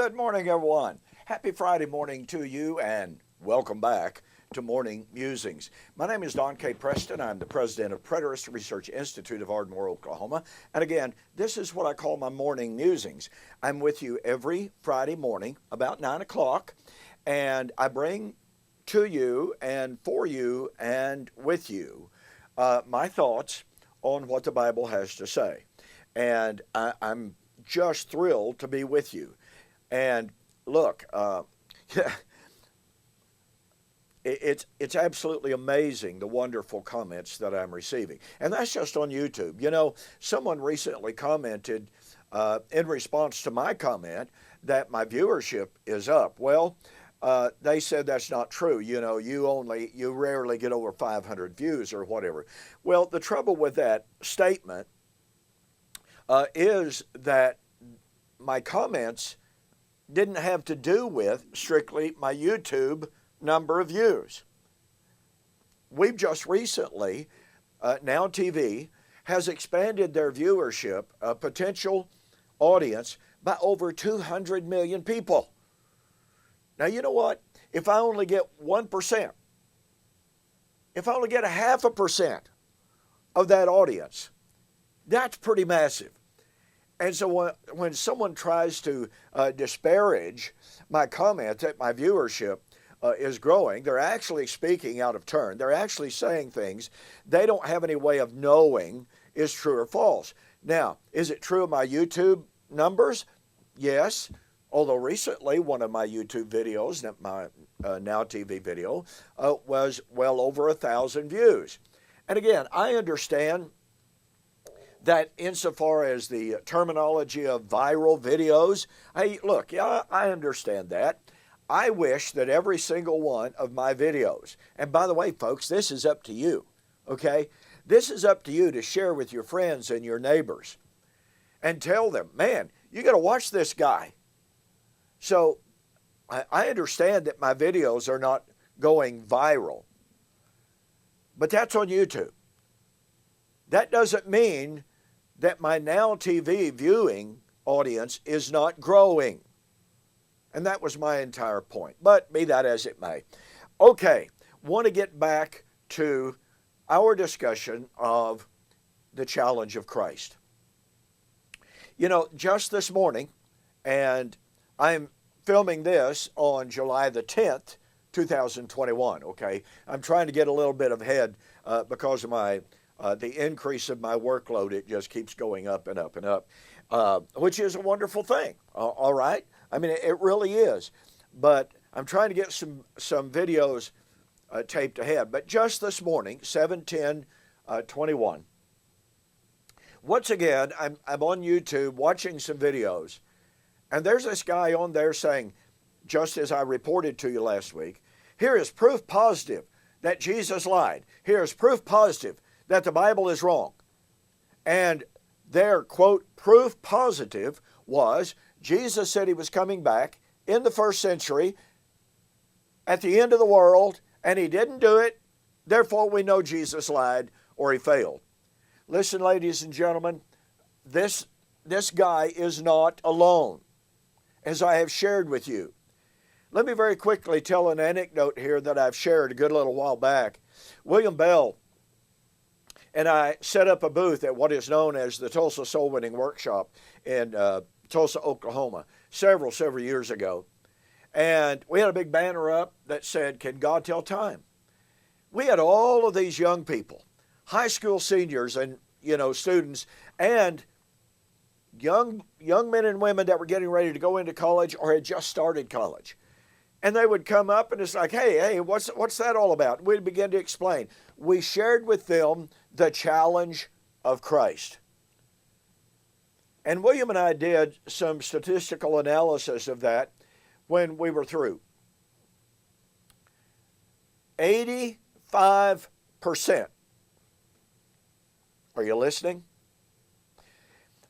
Good morning, everyone. Happy Friday morning to you, and welcome back to Morning Musings. My name is Don K. Preston. I'm the president of Preterist Research Institute of Ardmore, Oklahoma. And again, this is what I call my Morning Musings. I'm with you every Friday morning about 9 o'clock, and I bring to you and for you and with you my thoughts on what the Bible has to say. And I'm just thrilled to be with you. And look, it's absolutely amazing, the wonderful comments that I'm receiving. And that's just on YouTube. You know, someone recently commented in response to my comment that my viewership is up. Well, they said that's not true. You know, you rarely get over 500 views or whatever. Well, the trouble with that statement is that my comments didn't have to do with strictly my YouTube number of views. We've just recently, Now TV has expanded their viewership, potential audience, by over 200 million people. Now, you know what? If I only get 1%, if I only get 0.5% of that audience, that's pretty massive. And so when someone tries to disparage my comment that my viewership is growing, they're actually speaking out of turn. They're actually saying things they don't have any way of knowing is true or false. Now, is it true of my YouTube numbers? Yes. Although recently, one of my YouTube videos, my Now TV video, was well over 1,000 views. And again, I understand that insofar as the terminology of viral videos, hey, look, yeah, I understand that. I wish that every single one of my videos, and by the way, folks, this is up to you, okay? This is up to you to share with your friends and your neighbors and tell them, man, you got to watch this guy. So I understand that my videos are not going viral, but that's on YouTube. That doesn't mean that my Now TV viewing audience is not growing. And that was my entire point. But be that as it may. Okay, want to get back to our discussion of the challenge of Christ. You know, just this morning, and I'm filming this on July the 10th, 2021, okay? I'm trying to get a little bit ahead because of the increase of my workload. It just keeps going up and up and up, which is a wonderful thing, all right? I mean, it really is. But I'm trying to get some videos taped ahead. But just this morning, 7/10/21, once again, I'm on YouTube watching some videos, and there's this guy on there saying, just as I reported to you last week, here is proof positive that Jesus lied. Here is proof positive that the Bible is wrong. And their, quote, proof positive was Jesus said he was coming back in the first century at the end of the world, and he didn't do it. Therefore, we know Jesus lied or he failed. Listen, ladies and gentlemen, this guy is not alone, as I have shared with you. Let me very quickly tell an anecdote here that I've shared a good little while back. William Bell and I set up a booth at what is known as the Tulsa Soul Winning Workshop in Tulsa, Oklahoma, several years ago. And we had a big banner up that said, "Can God tell time?" We had all of these young people, high school seniors and, students, and young men and women that were getting ready to go into college or had just started college. And they would come up and it's like, hey, what's that all about? We'd begin to explain. We shared with them the challenge of Christ. And William and I did some statistical analysis of that when we were through. 85%. Are you listening?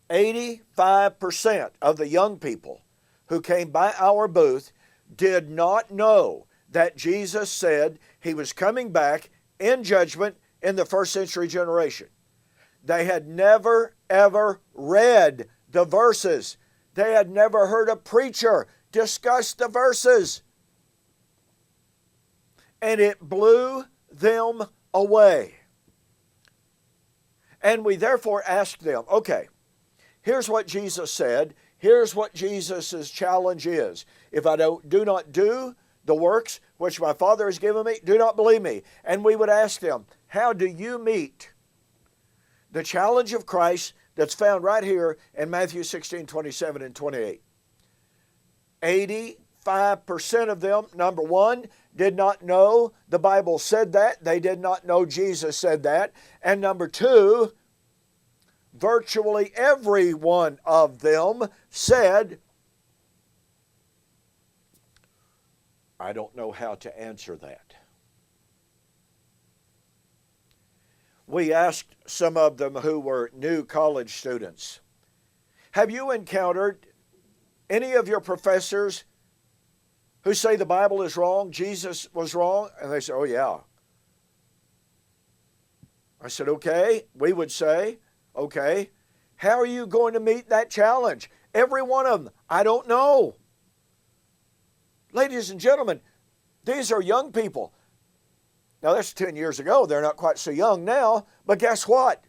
85% of the young people who came by our booth did not know that Jesus said he was coming back in judgment in the first century generation. They had never, ever read the verses. They had never heard a preacher discussed the verses. And it blew them away. And we therefore asked them, okay, here's what Jesus said. Here's what Jesus' challenge is. If I do not do the works which my Father has given me, do not believe me. And we would ask them, how do you meet the challenge of Christ that's found right here in Matthew 16, 27 and 28? 85% of them, number one, did not know the Bible said that. They did not know Jesus said that. And number two, virtually every one of them said, I don't know how to answer that. We asked some of them who were new college students, have you encountered any of your professors who say the Bible is wrong, Jesus was wrong? And they said, oh yeah. I said, okay. We would say, okay. How are you going to meet that challenge? Every one of them, I don't know. Ladies and gentlemen, these are young people. Now that's 10 years ago. They're not quite so young now, but guess what?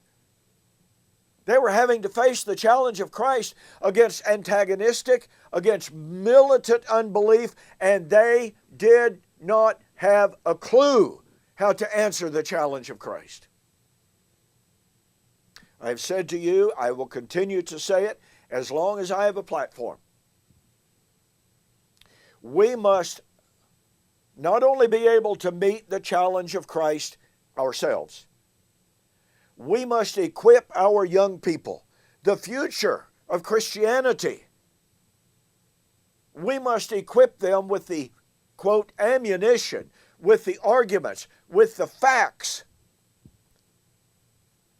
They were having to face the challenge of Christ against antagonistic, against militant unbelief, and they did not have a clue how to answer the challenge of Christ. I have said to you, I will continue to say it as long as I have a platform. We must not only be able to meet the challenge of Christ ourselves, we must equip our young people, the future of Christianity. We must equip them with the, quote, ammunition, with the arguments, with the facts,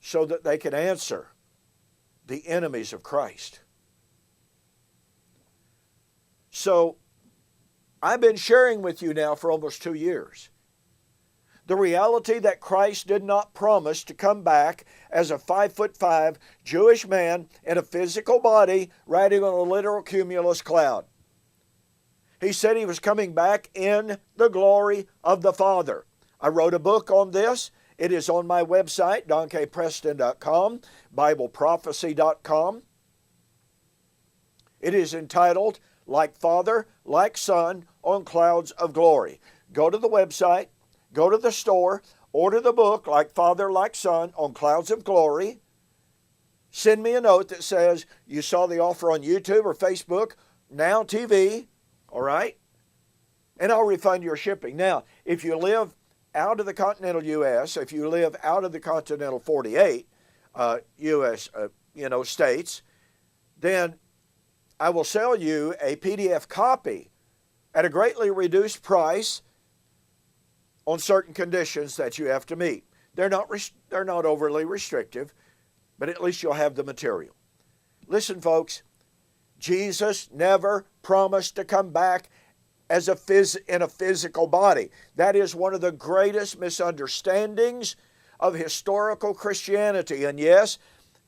so that they can answer the enemies of Christ. So, I've been sharing with you now for almost 2 years the reality that Christ did not promise to come back as a 5'5" Jewish man in a physical body riding on a literal cumulus cloud. He said he was coming back in the glory of the Father. I wrote a book on this. It is on my website, donkpreston.com, bibleprophecy.com. It is entitled, Like Father, Like Son, on Clouds of Glory. Go to the website, go to the store, order the book, Like Father, Like Son, on Clouds of Glory. Send me a note that says you saw the offer on YouTube or Facebook, Now TV, all right? And I'll refund your shipping. Now, if you live out of the continental U.S., if you live out of the continental 48 U.S. States, then I will sell you a PDF copy at a greatly reduced price on certain conditions that you have to meet. They're not overly restrictive, but at least you'll have the material. Listen, folks, Jesus never promised to come back as in a physical body. That is one of the greatest misunderstandings of historical Christianity. And yes,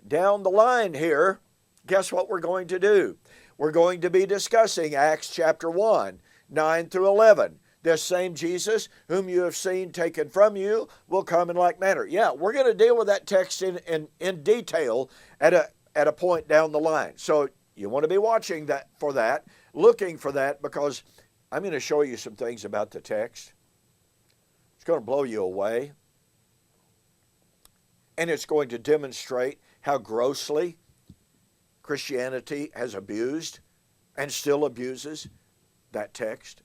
down the line here, guess what we're going to do? We're going to be discussing Acts chapter 1, 9 through 11. This same Jesus, whom you have seen taken from you, will come in like manner. Yeah, we're going to deal with that text in detail at a point down the line. So you want to be watching looking for that, because I'm going to show you some things about the text. It's going to blow you away. And it's going to demonstrate how grossly Christianity has abused and still abuses that text.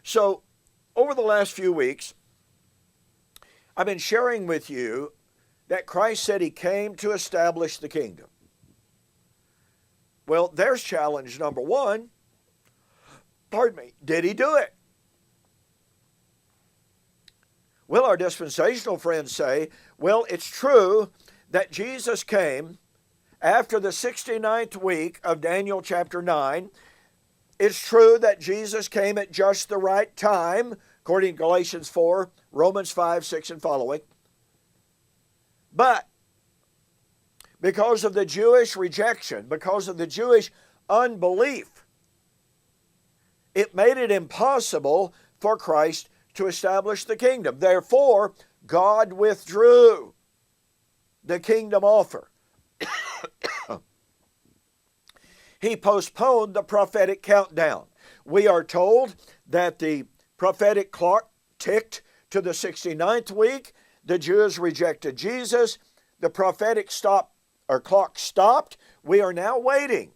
So, over the last few weeks, I've been sharing with you that Christ said he came to establish the kingdom. Well, there's challenge number one. Did he do it? Well, our dispensational friends say, well, it's true that Jesus came after the 69th week of Daniel chapter 9. It's true that Jesus came at just the right time, according to Galatians 4, Romans 5, 6, and following. But because of the Jewish rejection, because of the Jewish unbelief, it made it impossible for Christ to establish the kingdom. Therefore, God withdrew the kingdom offer. He postponed the prophetic countdown. We are told that the prophetic clock ticked to the 69th week. The Jews rejected Jesus. The prophetic clock stopped. We are now waiting.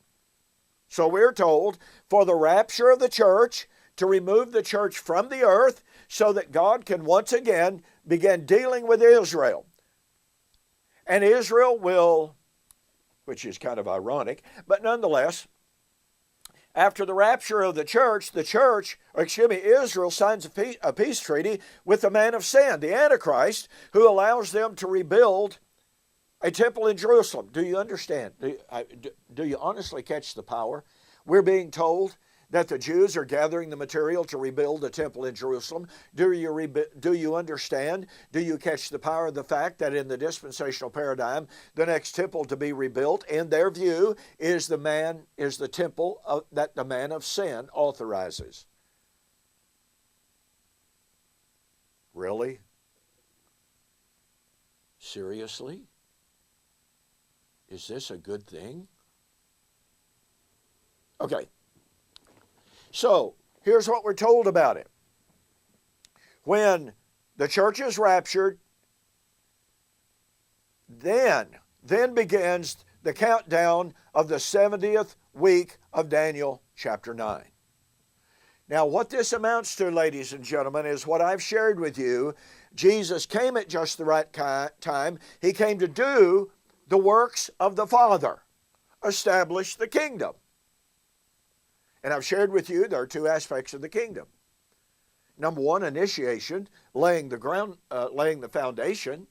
So we're told for the rapture of the church, to remove the church from the earth so that God can once again begin dealing with Israel. And Israel will, which is kind of ironic, but nonetheless, after the rapture of the church, Israel signs a peace treaty with the man of sin, the Antichrist, who allows them to rebuild a temple in Jerusalem. Do you understand? Do you honestly catch the power? We're being told that the Jews are gathering the material to rebuild the temple in Jerusalem. Do you understand? Do you catch the power of the fact that in the dispensational paradigm, the next temple to be rebuilt, in their view, is the temple that the man of sin authorizes? Really? Seriously? Is this a good thing? Okay. So, here's what we're told about it. When the church is raptured, then begins the countdown of the 70th week of Daniel chapter 9. Now, what this amounts to, ladies and gentlemen, is what I've shared with you. Jesus came at just the right time. He came to do the works of the Father, establish the kingdom. And I've shared with you there are two aspects of the kingdom. Number one, initiation, laying the foundation.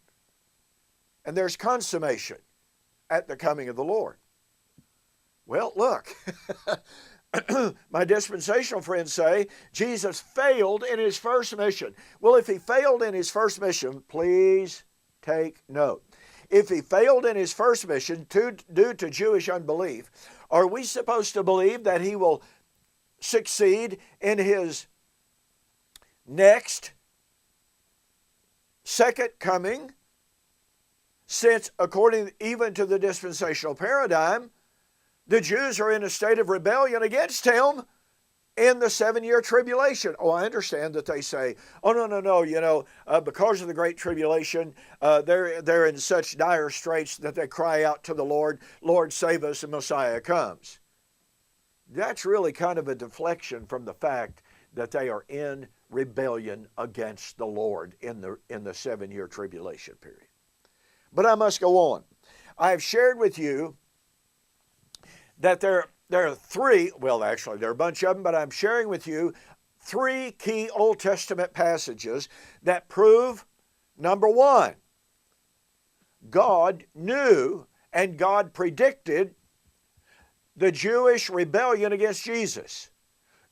And there's consummation at the coming of the Lord. Well, look, my dispensational friends say Jesus failed in his first mission. Well, if he failed in his first mission, please take note. If he failed in his first mission due to Jewish unbelief, are we supposed to believe that he will succeed in his next second coming, since according even to the dispensational paradigm, the Jews are in a state of rebellion against him in the 7-year tribulation? Oh, I understand that they say, oh, no, because of the Great Tribulation, they're in such dire straits that they cry out to the Lord, Lord, save us, and Messiah comes. That's really kind of a deflection from the fact that they are in rebellion against the Lord in the 7-year tribulation period. But I must go on. I have shared with you that there are three, well, actually, there are a bunch of them, but I'm sharing with you 3 key Old Testament passages that prove, number one, God knew and God predicted the Jewish rebellion against Jesus.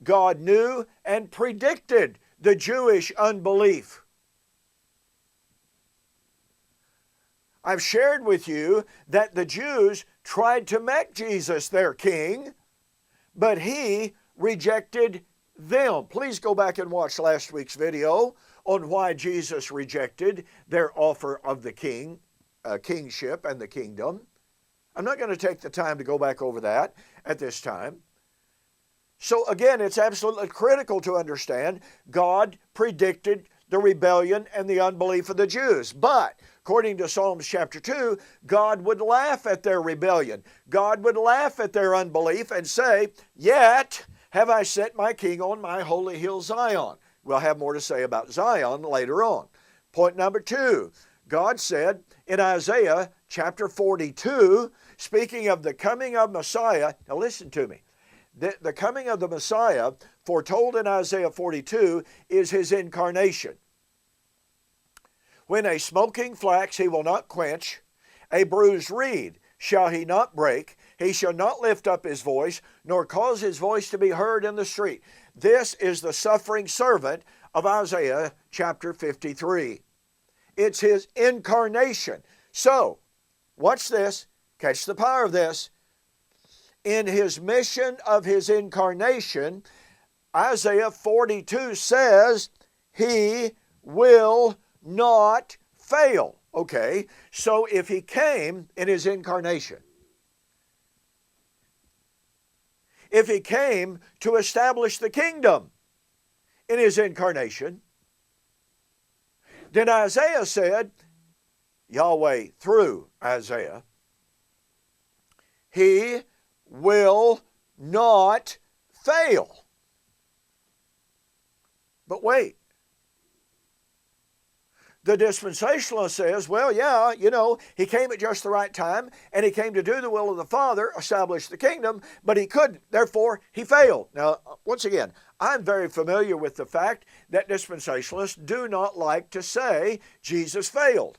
God knew and predicted the Jewish unbelief. I've shared with you that the Jews tried to make Jesus their king, but he rejected them. Please go back and watch last week's video on why Jesus rejected their offer of the kingship and the kingdom. I'm not going to take the time to go back over that at this time. So again, it's absolutely critical to understand God predicted the rebellion and the unbelief of the Jews. But according to Psalms chapter 2, God would laugh at their rebellion. God would laugh at their unbelief and say, yet have I set my king on my holy hill Zion. We'll have more to say about Zion later on. Point number 2, God said in Isaiah chapter 42, speaking of the coming of Messiah, now listen to me, the coming of the Messiah foretold in Isaiah 42 is his incarnation. When a smoking flax he will not quench, a bruised reed shall he not break, he shall not lift up his voice, nor cause his voice to be heard in the street. This is the suffering servant of Isaiah chapter 53. It's his incarnation. So, watch this, catch the power of this. In his mission of his incarnation, Isaiah 42 says he will not fail. Okay, so if he came in his incarnation, if he came to establish the kingdom in his incarnation, then Isaiah said, Yahweh through Isaiah, he will not fail. But wait. The dispensationalist says, well, yeah, he came at just the right time, and he came to do the will of the Father, establish the kingdom, but he couldn't. Therefore, he failed. Now, once again, I'm very familiar with the fact that dispensationalists do not like to say Jesus failed.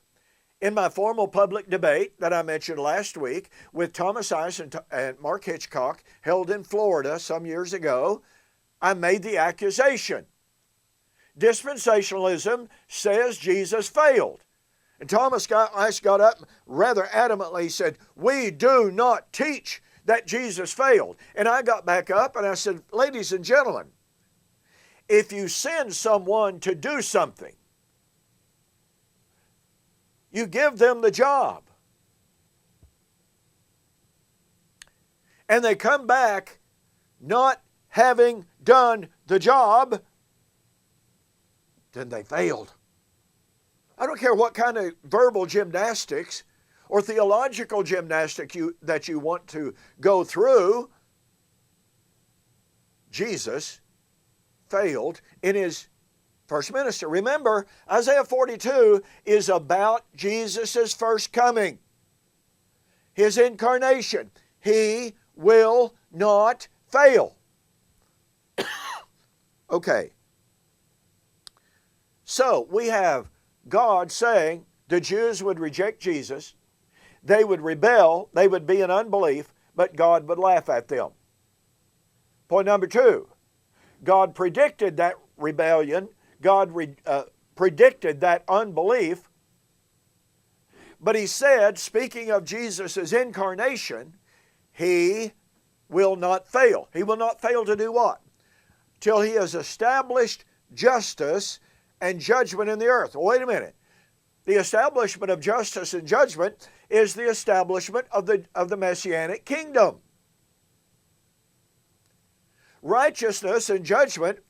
In my formal public debate that I mentioned last week with Thomas Ice and Mark Hitchcock, held in Florida some years ago, I made the accusation. Dispensationalism says Jesus failed. And Thomas Ice got up rather adamantly said, we do not teach that Jesus failed. And I got back up and I said, ladies and gentlemen, if you send someone to do something, you give them the job, and they come back not having done the job, then they failed. I don't care what kind of verbal gymnastics or theological gymnastics that you want to go through. Jesus failed in his first ministry. Remember, Isaiah 42 is about Jesus' first coming, his incarnation. He will not fail. Okay. So we have God saying the Jews would reject Jesus, they would rebel, they would be in unbelief, but God would laugh at them. Point number 2, God predicted that rebellion, God predicted that unbelief, but he said, speaking of Jesus' incarnation, he will not fail. He will not fail to do what? Till he has established justice and judgment in the earth. Well, wait a minute. The establishment of justice and judgment is the establishment of the Messianic kingdom. Righteousness and judgment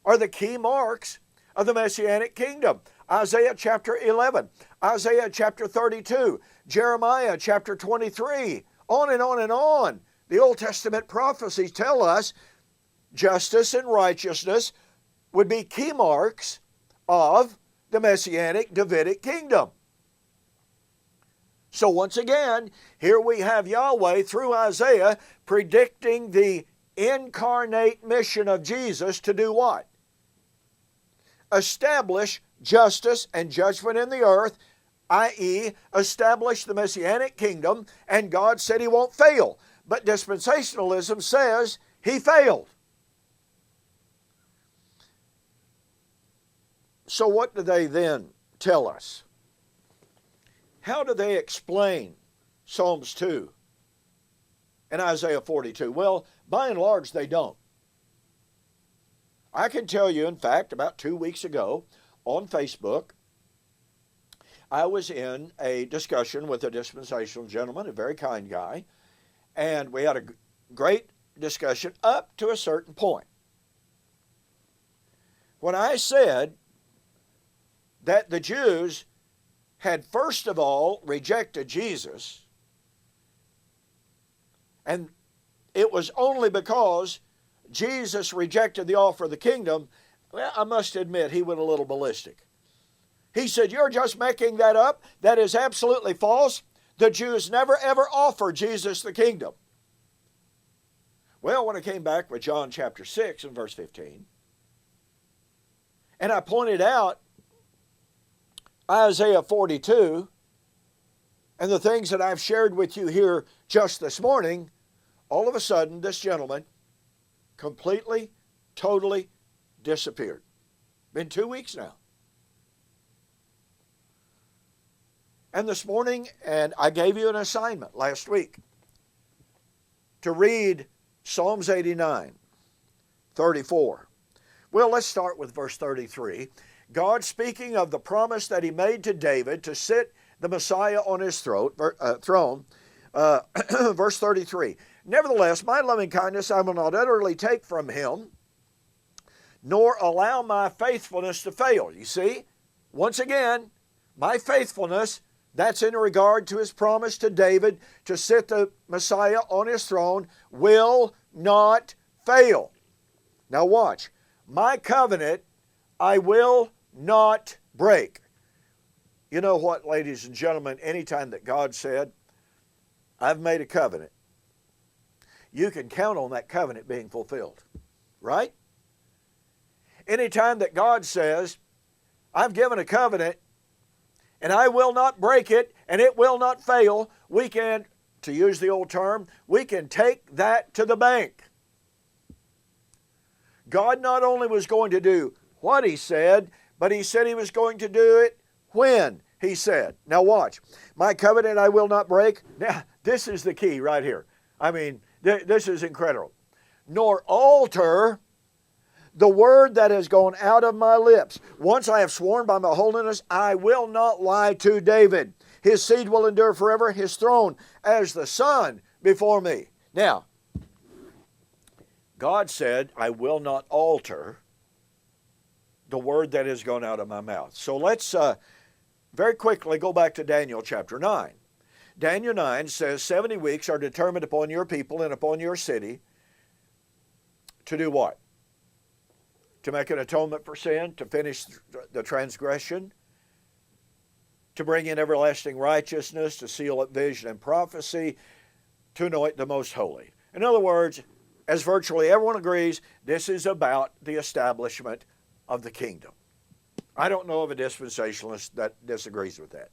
are the key marks of the Messianic kingdom. Isaiah chapter 11, Isaiah chapter 32, Jeremiah chapter 23, on and on and on. The Old Testament prophecies tell us justice and righteousness would be key marks of the Messianic Davidic kingdom. So once again, here we have Yahweh through Isaiah predicting the incarnate mission of Jesus to do what? Establish justice and judgment in the earth, i.e., establish the Messianic kingdom, and God said he won't fail. But dispensationalism says he failed. So what do they then tell us? How do they explain Psalms 2 and Isaiah 42? Well, by and large, they don't. I can tell you, in fact, about 2 weeks ago on Facebook, I was in a discussion with a dispensational gentleman, a very kind guy, and we had a great discussion up to a certain point. When I said that the Jews had first of all rejected Jesus, and it was only because Jesus rejected the offer of the kingdom, well, I must admit he went a little ballistic. He said, you're just making that up. That is absolutely false. The Jews never ever offered Jesus the kingdom. Well, when I came back with John chapter 6 and verse 15, and I pointed out Isaiah 42 and the things that I've shared with you here just this morning, all of a sudden this gentleman completely, totally disappeared. Been 2 weeks now. And this morning, and I gave you an assignment last week to read Psalms 89, 34. Well, let's start with verse 33. God speaking of the promise that he made to David to sit the Messiah on his throne. Verse 33. Nevertheless, my loving kindness I will not utterly take from him, nor allow my faithfulness to fail. You see, once again, my faithfulness, that's in regard to his promise to David to sit the Messiah on his throne, will not fail. Now watch. My covenant I will not break. You know what, ladies and gentlemen, anytime that God said, I've made a covenant, you can count on that covenant being fulfilled, right? Anytime that God says, I've given a covenant and I will not break it and it will not fail, we can, to use the old term, we can take that to the bank. God not only was going to do what he said, but he said he was going to do it when he said. Now watch. My covenant I will not break. Now, this is the key right here. I mean, this is incredible. Nor alter the word that has gone out of my lips. Once I have sworn by my holiness, I will not lie to David. His seed will endure forever, his throne as the sun before me. Now, God said, I will not alter the word that has gone out of my mouth. So let's very quickly go back to Daniel chapter 9. Daniel 9 says, 70 weeks are determined upon your people and upon your city to do what? To make an atonement for sin, to finish the transgression, to bring in everlasting righteousness, to seal up vision and prophecy, to anoint the most holy. In other words, as virtually everyone agrees, this is about the establishment of the kingdom. I don't know of a dispensationalist that disagrees with that.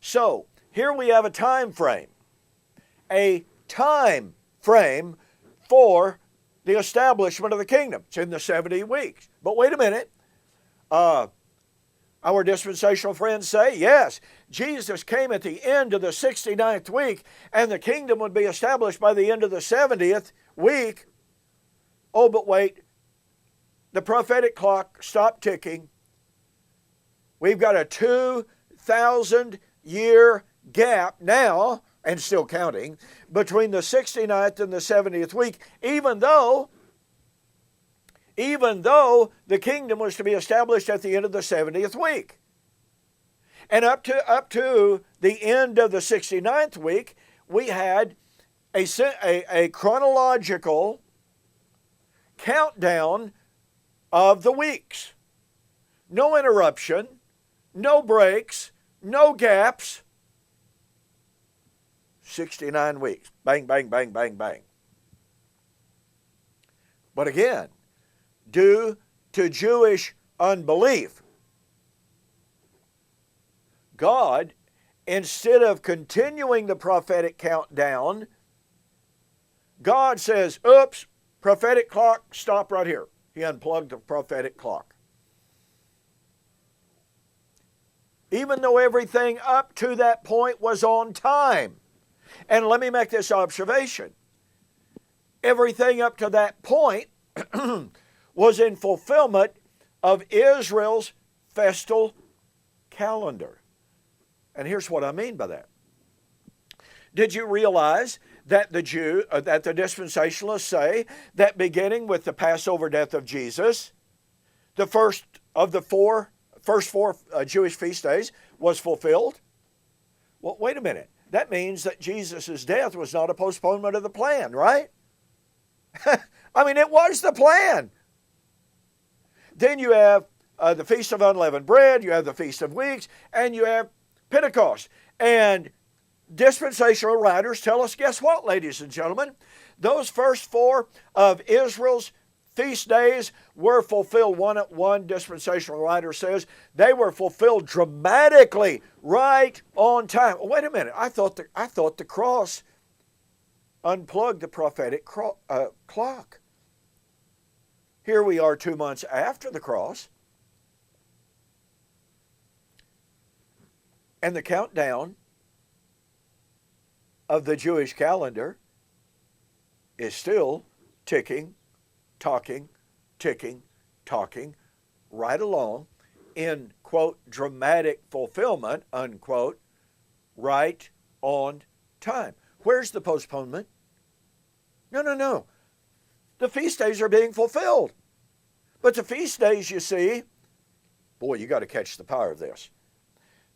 So, here we have a time frame. A time frame for the establishment of the kingdom. It's in the 70 weeks. But wait a minute. Our dispensational friends say, yes, Jesus came at the end of the 69th week, and the kingdom would be established by the end of the 70th week. Oh, but wait. The prophetic clock stopped ticking. We've got a 2,000-year gap now, and still counting, between the 69th and the 70th week, even though the kingdom was to be established at the end of the 70th week. And up to the end of the 69th week, we had a chronological countdown of the weeks. No interruption, no breaks, no gaps. 69 weeks. Bang, bang, bang, bang, bang. But again, due to Jewish unbelief, God, instead of continuing the prophetic countdown, God says, oops, prophetic clock, stop right here. He unplugged the prophetic clock. Even though everything up to that point was on time. And let me make this observation. Everything up to that point was in fulfillment of Israel's festal calendar. And here's what I mean by that. Did you realize that the dispensationalists say that beginning with the Passover death of Jesus, the first of the first four Jewish feast days was fulfilled? Well, wait a minute. That means that Jesus' death was not a postponement of the plan, right? I mean, it was the plan. Then you have the Feast of Unleavened Bread, you have the Feast of Weeks, and you have Pentecost. And dispensational writers tell us, guess what, ladies and gentlemen? Those first four of Israel's feast days were fulfilled. One dispensational writer says they were fulfilled dramatically, right on time. Wait a minute. I thought the cross unplugged the prophetic clock. Here we are 2 months after the cross, and the countdown of the Jewish calendar is still ticking talking, ticking, talking, right along in, quote, dramatic fulfillment, unquote, right on time. Where's the postponement? No. The feast days are being fulfilled. But the feast days, you see, boy, you got to catch the power of this.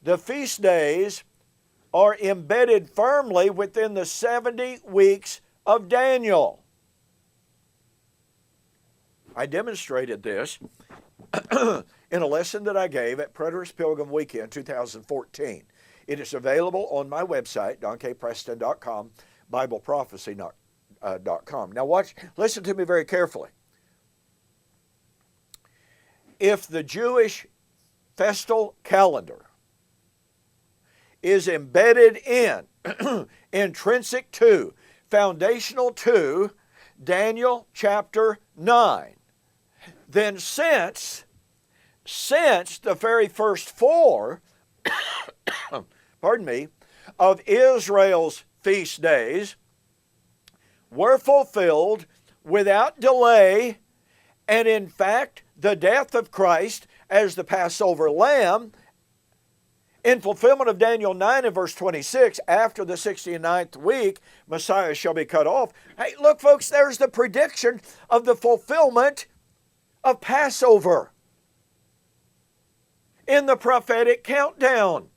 The feast days are embedded firmly within the 70 weeks of Daniel. I demonstrated this in a lesson that I gave at Preterist Pilgrim Weekend 2014. It is available on my website, donkpreston.com, BibleProphecy.com. Now listen to me very carefully. If the Jewish festal calendar is embedded in, intrinsic to, foundational to Daniel chapter 9, then since the very first four, of Israel's feast days were fulfilled without delay, and in fact, the death of Christ as the Passover lamb, in fulfillment of Daniel 9 and verse 26, after the 69th week, Messiah shall be cut off. Hey, look, folks, there's the prediction of the fulfillment of Passover in the prophetic countdown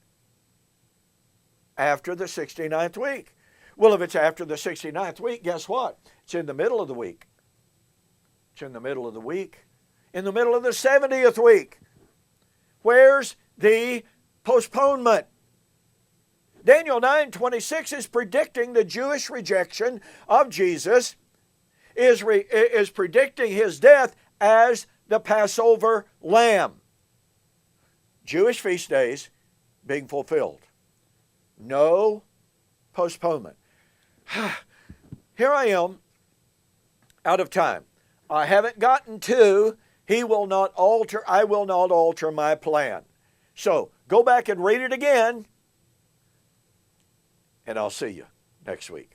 after the 69th week. Well, if it's after the 69th week, guess what? It's in the middle of the week. It's in the middle of the week. In the middle of the 70th week. Where's the postponement? Daniel 9:26 is predicting the Jewish rejection of Jesus, is predicting his death as the Passover lamb. Jewish feast days being fulfilled. No postponement. Here I am, out of time. I haven't gotten to, I will not alter my plan. So, go back and read it again, and I'll see you next week.